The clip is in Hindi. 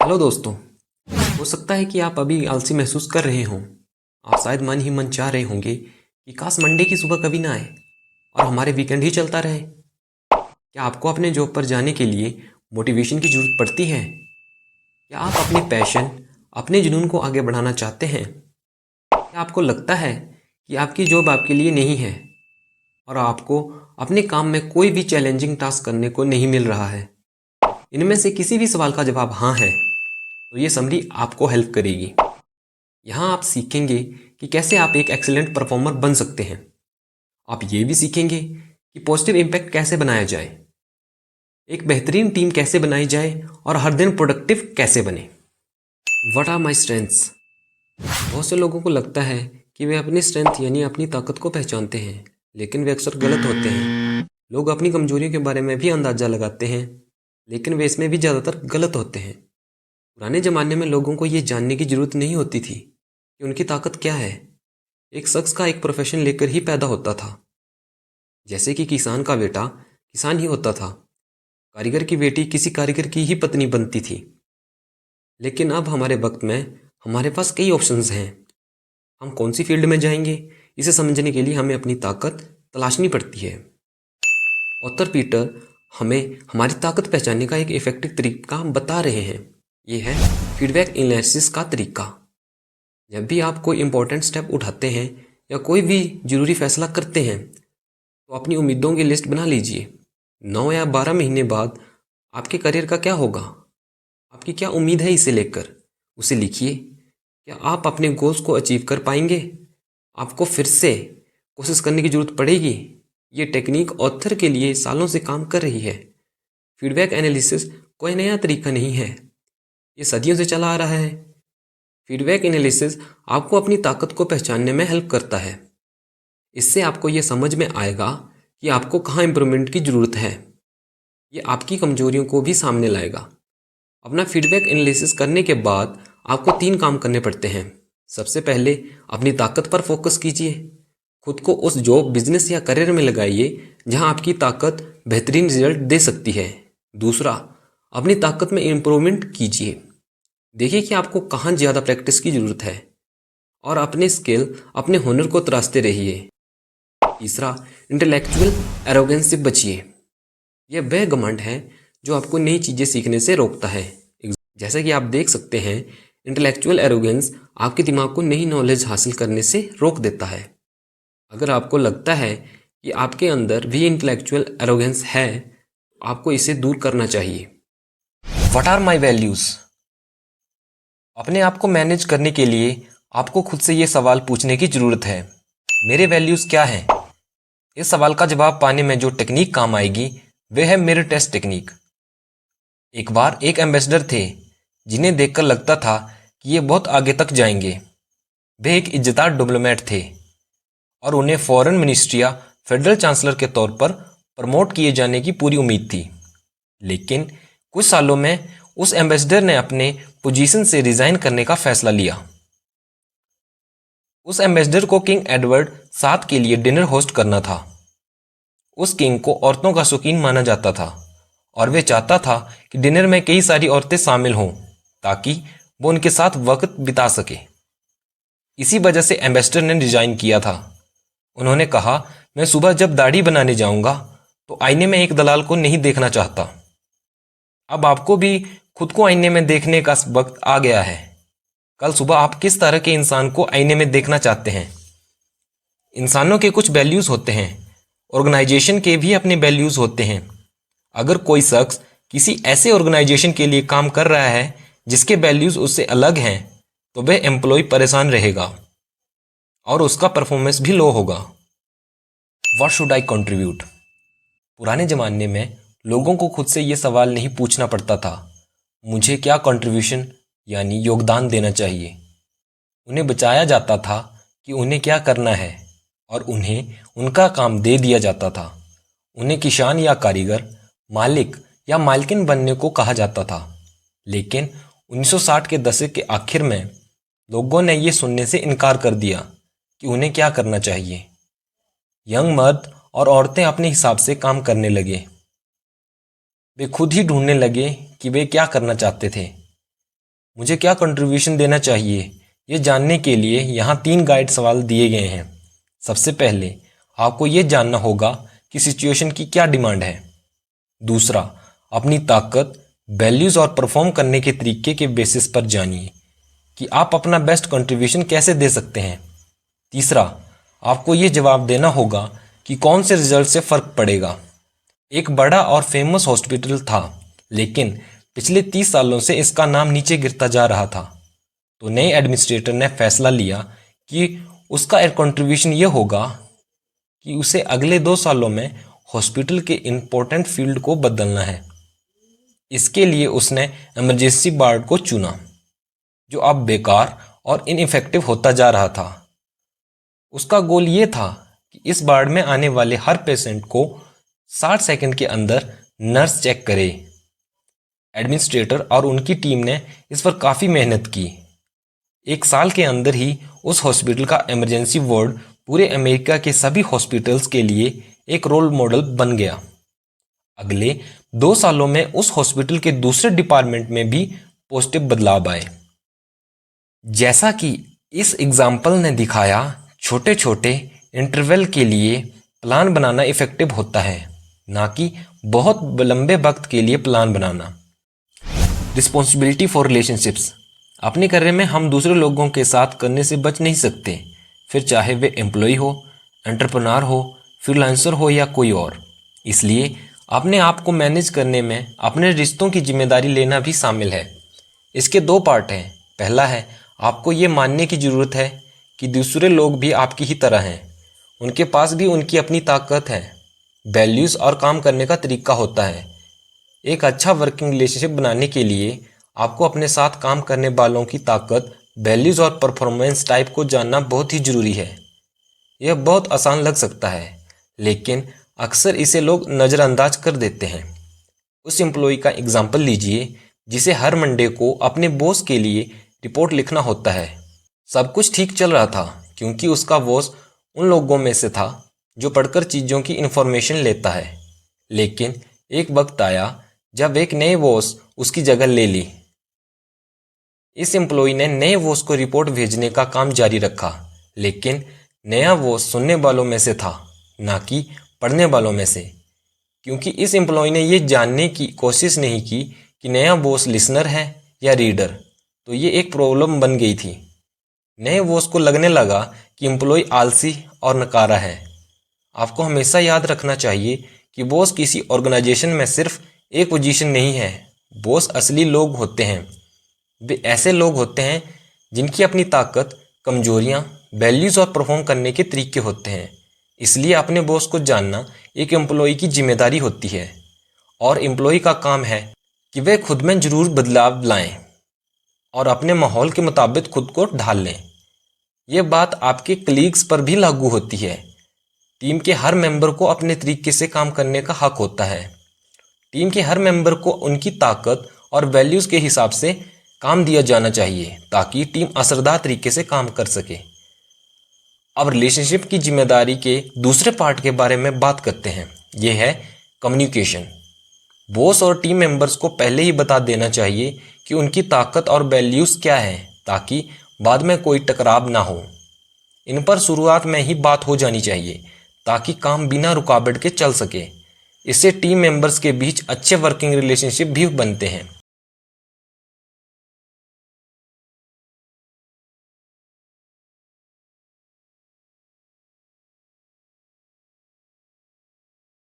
हेलो दोस्तों। हो सकता है कि आप अभी आलसी महसूस कर रहे हों। आप शायद मन ही मन चाह रहे होंगे कि काश मंडे की सुबह कभी ना आए और हमारे वीकेंड ही चलता रहे। क्या आपको अपने जॉब पर जाने के लिए मोटिवेशन की ज़रूरत पड़ती है? क्या आप अपने पैशन, अपने जुनून को आगे बढ़ाना चाहते हैं? क्या आपको लगता है कि आपकी जॉब आपके लिए नहीं है और आपको अपने काम में कोई भी चैलेंजिंग टास्क करने को नहीं मिल रहा है? इनमें से किसी भी सवाल का जवाब हाँ है तो ये समरी आपको हेल्प करेगी। यहाँ आप सीखेंगे कि कैसे आप एक एक्सीलेंट परफॉर्मर बन सकते हैं। आप ये भी सीखेंगे कि पॉजिटिव इम्पैक्ट कैसे बनाया जाए, एक बेहतरीन टीम कैसे बनाई जाए और हर दिन प्रोडक्टिव कैसे बने। What are my strengths? बहुत से लोगों को लगता है कि वे अपनी स्ट्रेंथ यानी अपनी ताकत को पहचानते हैं, लेकिन वे अक्सर गलत होते हैं। लोग अपनी कमजोरियों के बारे में भी अंदाजा लगाते हैं, लेकिन वे इसमें भी ज़्यादातर गलत होते हैं। पुराने ज़माने में लोगों को ये जानने की ज़रूरत नहीं होती थी कि उनकी ताकत क्या है। एक शख्स का एक प्रोफेशन लेकर ही पैदा होता था। जैसे कि किसान का बेटा किसान ही होता था, कारीगर की बेटी किसी कारीगर की ही पत्नी बनती थी। लेकिन अब हमारे वक्त में हमारे पास कई ऑप्शंस हैं। हम कौन सी फील्ड में जाएंगे, इसे समझने के लिए हमें अपनी ताकत तलाशनी पड़ती है। ऑथर पीटर हमें हमारी ताकत पहचानने का एक इफेक्टिव तरीका बता रहे हैं। ये है फीडबैक एनालिसिस का तरीका। जब भी आप कोई इंपॉर्टेंट स्टेप उठाते हैं या कोई भी ज़रूरी फैसला करते हैं तो अपनी उम्मीदों की लिस्ट बना लीजिए। 9 या 12 महीने बाद आपके करियर का क्या होगा, आपकी क्या उम्मीद है इसे लेकर, उसे लिखिए। क्या आप अपने गोल्स को अचीव कर पाएंगे? आपको फिर से कोशिश करने की ज़रूरत पड़ेगी। ये टेक्निक ऑथर के लिए सालों से काम कर रही है। फीडबैक एनालिसिस कोई नया तरीका नहीं है, ये सदियों से चला आ रहा है। फीडबैक एनालिसिस आपको अपनी ताकत को पहचानने में हेल्प करता है। इससे आपको ये समझ में आएगा कि आपको कहाँ इम्प्रूवमेंट की ज़रूरत है। ये आपकी कमजोरियों को भी सामने लाएगा। अपना फीडबैक एनालिसिस करने के बाद आपको 3 काम करने पड़ते हैं। सबसे पहले अपनी ताकत पर फोकस कीजिए। खुद को उस जॉब, बिजनेस या करियर में लगाइए जहां आपकी ताकत बेहतरीन रिजल्ट दे सकती है। दूसरा, अपनी ताकत में इम्प्रूवमेंट कीजिए। देखिए कि आपको कहाँ ज़्यादा प्रैक्टिस की ज़रूरत है और अपने स्किल, अपने हुनर को तराशते रहिए। तीसरा, इंटेलेक्चुअल एरोगेंस से बचिए। यह वह घमंड है जो आपको नई चीज़ें सीखने से रोकता है। जैसा कि आप देख सकते हैं, इंटेलेक्चुअल एरोगेंस आपके दिमाग को नई नॉलेज हासिल करने से रोक देता है। अगर आपको लगता है कि आपके अंदर भी इंटेलेक्चुअल एरोगेंस है, तो आपको इसे दूर करना चाहिए। What are my values? अपने आप को मैनेज करने के लिए आपको खुद से ये सवाल पूछने की ज़रूरत है। मेरे वैल्यूज़ क्या हैं? इस सवाल का जवाब पाने में जो टेक्निक काम आएगी वह है मिरर टेस्ट टेक्निक। एक बार एक एम्बेसडर थे जिन्हें देखकर लगता था कि ये बहुत आगे तक जाएंगे। वे एक इज्जतदार डिप्लोमेट थे और उन्हें फॉरेन मिनिस्ट्री या फेडरल चांसलर के तौर पर प्रमोट किए जाने की पूरी उम्मीद थी। लेकिन कुछ सालों में उस एम्बेसडर ने अपने पोजीशन से रिजाइन करने का फैसला लिया। उस एम्बेसडर को किंग एडवर्ड 7 के लिए डिनर होस्ट करना था। उस किंग को औरतों का शौकीन माना जाता था और वे चाहता था कि डिनर में कई सारी औरतें शामिल हों ताकि वो उनके साथ वक्त बिता सके। इसी वजह से एम्बेसडर ने रिजाइन किया था। उन्होंने कहा, मैं सुबह जब दाढ़ी बनाने जाऊंगा तो आईने में एक दलाल को नहीं देखना चाहता। अब आपको भी खुद को आईने में देखने का वक्त आ गया है। कल सुबह आप किस तरह के इंसान को आईने में देखना चाहते हैं? इंसानों के कुछ वैल्यूज होते हैं, ऑर्गेनाइजेशन के भी अपने वैल्यूज होते हैं। अगर कोई शख्स किसी ऐसे ऑर्गेनाइजेशन के लिए काम कर रहा है जिसके वैल्यूज उससे अलग हैं तो वह एम्प्लॉय परेशान रहेगा और उसका परफॉर्मेंस भी लो होगा। What should I contribute? पुराने ज़माने में लोगों को खुद से ये सवाल नहीं पूछना पड़ता था, मुझे क्या कंट्रीब्यूशन यानी योगदान देना चाहिए। उन्हें बचाया जाता था कि उन्हें क्या करना है और उन्हें उनका काम दे दिया जाता था। उन्हें किसान या कारीगर, मालिक या मालकिन बनने को कहा जाता था। लेकिन 1960 के दशक के आखिर में लोगों ने यह सुनने से इनकार कर दिया कि उन्हें क्या करना चाहिए। यंग मर्द और औरतें अपने हिसाब से काम करने लगे। वे खुद ही ढूंढने लगे कि वे क्या करना चाहते थे। मुझे क्या कंट्रीब्यूशन देना चाहिए, ये जानने के लिए यहाँ 3 गाइड सवाल दिए गए हैं। सबसे पहले आपको ये जानना होगा कि सिचुएशन की क्या डिमांड है। दूसरा, अपनी ताकत, वैल्यूज़ और परफॉर्म करने के तरीके के बेसिस पर जानिए कि आप अपना बेस्ट कंट्रीब्यूशन कैसे दे सकते हैं। तीसरा, आपको ये जवाब देना होगा कि कौन से रिजल्ट से फ़र्क पड़ेगा। एक बड़ा और फेमस हॉस्पिटल था, लेकिन पिछले 30 सालों से इसका नाम नीचे गिरता जा रहा था। तो नए एडमिनिस्ट्रेटर ने फैसला लिया कि उसका एक कंट्रीब्यूशन ये होगा कि उसे अगले 2 सालों में हॉस्पिटल के इम्पोर्टेंट फील्ड को बदलना है। इसके लिए उसने इमरजेंसी वार्ड को चुना, जो अब बेकार और इनइफेक्टिव होता जा रहा था। उसका गोल ये था कि इस वार्ड में आने वाले हर पेशेंट को 60 सेकंड के अंदर नर्स चेक करे। एडमिनिस्ट्रेटर और उनकी टीम ने इस पर काफ़ी मेहनत की। 1 साल के अंदर ही उस हॉस्पिटल का इमरजेंसी वार्ड पूरे अमेरिका के सभी हॉस्पिटल्स के लिए एक रोल मॉडल बन गया। अगले 2 सालों में उस हॉस्पिटल के दूसरे डिपार्टमेंट में भी पॉजिटिव बदलाव आए। जैसा कि इस एग्जाम्पल ने दिखाया, छोटे छोटे इंटरवल के लिए प्लान बनाना इफेक्टिव होता है, ना कि बहुत लंबे वक्त के लिए plan banana. Responsibility for relationships. अपने करियर में हम दूसरे लोगों के साथ करने से बच नहीं सकते, फिर चाहे वे एम्प्लॉय हो, एंटरप्रेन्योर हो, फ्रीलांसर हो या कोई और। इसलिए अपने आप को मैनेज करने में अपने रिश्तों की जिम्मेदारी लेना भी शामिल है। इसके 2 पार्ट हैं। पहला है, आपको ये मानने की ज़रूरत है कि दूसरे लोग भी आपकी ही तरह हैं। उनके पास भी उनकी अपनी ताकत है, वैल्यूज़ और काम करने का तरीका होता है। एक अच्छा वर्किंग रिलेशनशिप बनाने के लिए आपको अपने साथ काम करने वालों की ताकत, वैल्यूज़ और परफॉर्मेंस टाइप को जानना बहुत ही ज़रूरी है। यह बहुत आसान लग सकता है, लेकिन अक्सर इसे लोग नज़रअंदाज कर देते हैं। उस एम्प्लॉय का एग्जाम्पल लीजिए जिसे हर मंडे को अपने बॉस के लिए रिपोर्ट लिखना होता है। सब कुछ ठीक चल रहा था क्योंकि उसका बॉस उन लोगों में से था जो पढ़कर चीज़ों की इन्फॉर्मेशन लेता है। लेकिन एक वक्त आया जब एक नए बॉस उसकी जगह ले ली। इस एम्प्लॉय ने नए बॉस को रिपोर्ट भेजने का काम जारी रखा, लेकिन नया बॉस सुनने वालों में से था, ना कि पढ़ने वालों में से। क्योंकि इस एम्प्लॉय ने ये जानने की कोशिश नहीं की कि नया बॉस लिसनर है या रीडर, तो ये एक प्रॉब्लम बन गई थी। नए बॉस को लगने लगा कि एम्प्लॉय आलसी और नकारा है। आपको हमेशा याद रखना चाहिए कि बॉस किसी ऑर्गेनाइजेशन में सिर्फ एक पोजीशन नहीं है। बॉस असली लोग होते हैं। वे ऐसे लोग होते हैं जिनकी अपनी ताकत, कमजोरियां, वैल्यूज़ और परफॉर्म करने के तरीके होते हैं। इसलिए अपने बॉस को जानना एक एम्प्लॉय की जिम्मेदारी होती है, और एम्प्लॉय का काम है कि वे खुद में जरूर बदलाव लाएं और अपने माहौल के मुताबिक खुद को ढाल लें। यह बात आपके कलीग्स पर भी लागू होती है। टीम के हर मेंबर को अपने तरीके से काम करने का हक होता है। टीम के हर मेंबर को उनकी ताकत और वैल्यूज़ के हिसाब से काम दिया जाना चाहिए ताकि टीम असरदार तरीके से काम कर सके। अब रिलेशनशिप की जिम्मेदारी के दूसरे पार्ट के बारे में बात करते हैं। यह है कम्युनिकेशन। बॉस और टीम मेंबर्स को पहले ही बता देना चाहिए कि उनकी ताकत और वैल्यूज़ क्या है, ताकि बाद में कोई टकराव ना हो। इन पर शुरुआत में ही बात हो जानी चाहिए ताकि काम बिना रुकावट के चल सके। इससे टीम मेंबर्स के बीच अच्छे वर्किंग रिलेशनशिप भी बनते हैं।